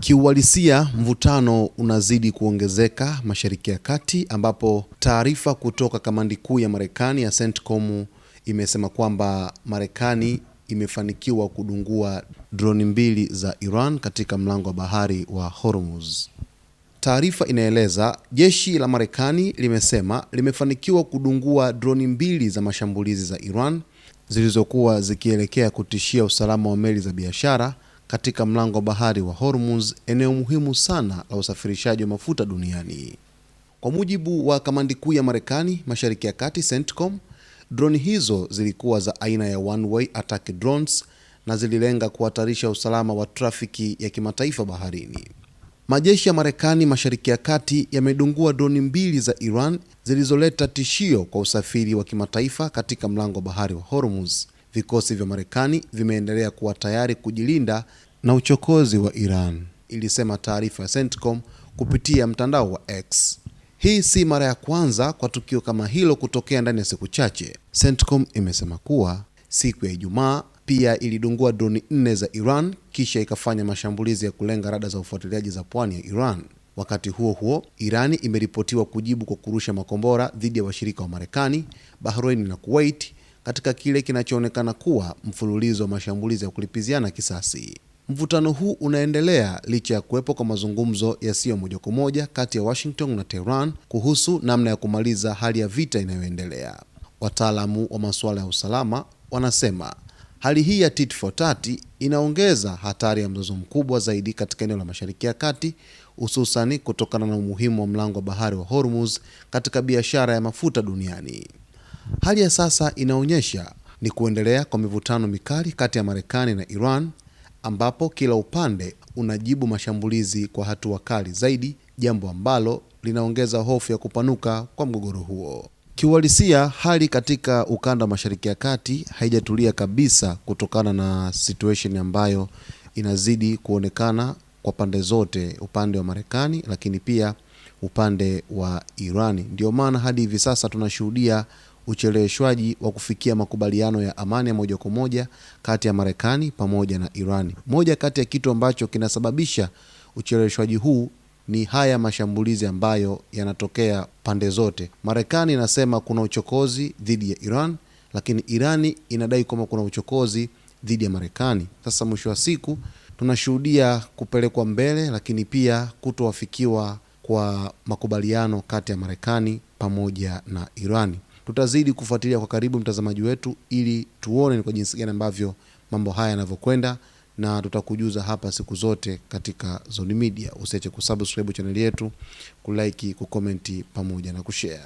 Kiuhalisia, mvutano unazidi kuongezeka Mashariki ya Kati, ambapo taarifa kutoka kamandi kuu ya Marekani ya CENTCOM imesema kwamba Marekani imefanikiwa kudungua droni 2 za Iran katika mlango wa bahari wa Hormuz. Taarifa inaeleza jeshi la Marekani limesema limefanikiwa kudungua droni 2 za mashambulizi za Iran zilizokuwa zikielekea kutishia usalama wa meli za biashara katika mlango wa bahari wa Hormuz, eneo muhimu sana la usafirishaji wa mafuta duniani. Kwa mujibu wa kamandi kuu ya Marekani Mashariki ya Kati CENTCOM, droni hizo zilikuwa za aina ya one-way attack drones na zililenga kuhatarisha usalama wa trafiki ya kimataifa baharini. Majeshi ya Marekani Mashariki ya Kati yamedungua droni 2 za Iran zilizoleta tishio kwa usafiri wa kimataifa katika mlango wa bahari wa Hormuz. Vikosi vya Marekani vimeendelea kuwa tayari kujilinda na uchokozi wa Iran, ilisema taarifa ya CENTCOM kupitia mtandao wa X. Hii si mara ya kwanza kwa tukio kama hilo kutokea ndani ya siku chache. CENTCOM imesema kuwa siku ya Ijumaa pia ilidungua droni 4 za Iran kisha ikafanya mashambulizi ya kulenga rada za ufuatiliaji za pwani ya Iran. Wakati huo huo, Irani imeripotiwa kujibu kwa kurusha makombora dhidi ya washirika wa Marekani, Bahrain na Kuwait katika kile kinachoonekana kuwa mfululizo wa mashambulizi ya kulipiziana kisasi. Mvutano huu unaendelea licha ya kuwepo kwa mazungumzo yasiyo moja kwa moja kati ya Washington na Tehran kuhusu namna ya kumaliza hali ya vita inayoendelea. Wataalamu wa masuala ya usalama wanasema hali hii ya tit for tat inaongeza hatari ya mzozo mkubwa zaidi katika eneo la Mashariki ya Kati, hususani kutokana na umuhimu wa mlango wa bahari wa Hormuz katika biashara ya mafuta duniani. Hali ya sasa inaonyesha ni kuendelea kwa mivutano mikali kati ya Marekani na Iran, ambapo kila upande unajibu mashambulizi kwa hatua kali zaidi, jambo ambalo linaongeza hofu ya kupanuka kwa mgogoro huo. Kiuhalisia, hali katika ukanda wa Mashariki ya Kati haijatulia kabisa kutokana na situation ambayo inazidi kuonekana kwa pande zote, upande wa Marekani lakini pia upande wa Irani. Ndio maana hadi hivi sasa tunashuhudia ucheleweshwaji wa kufikia makubaliano ya amani ya moja kwa moja kati ya Marekani pamoja na Irani. Moja kati ya kitu ambacho kinasababisha ucheleweshwaji huu ni haya mashambulizi ambayo yanatokea pande zote. Marekani inasema kuna uchokozi dhidi ya Iran, lakini Irani inadai kwamba kuna uchokozi dhidi ya Marekani. Sasa mwisho wa siku tunashuhudia kupelekwa mbele, lakini pia kutoafikiwa kwa makubaliano kati ya Marekani pamoja na Irani. Tutazidi kufuatilia kwa karibu, mtazamaji wetu, ili tuone ni kwa jinsi gani ambavyo mambo haya yanavyokwenda, na tutakujuza hapa siku zote katika Zone Media. Usiache kusubscribe channel yetu, kulike, kucomment pamoja na kushare.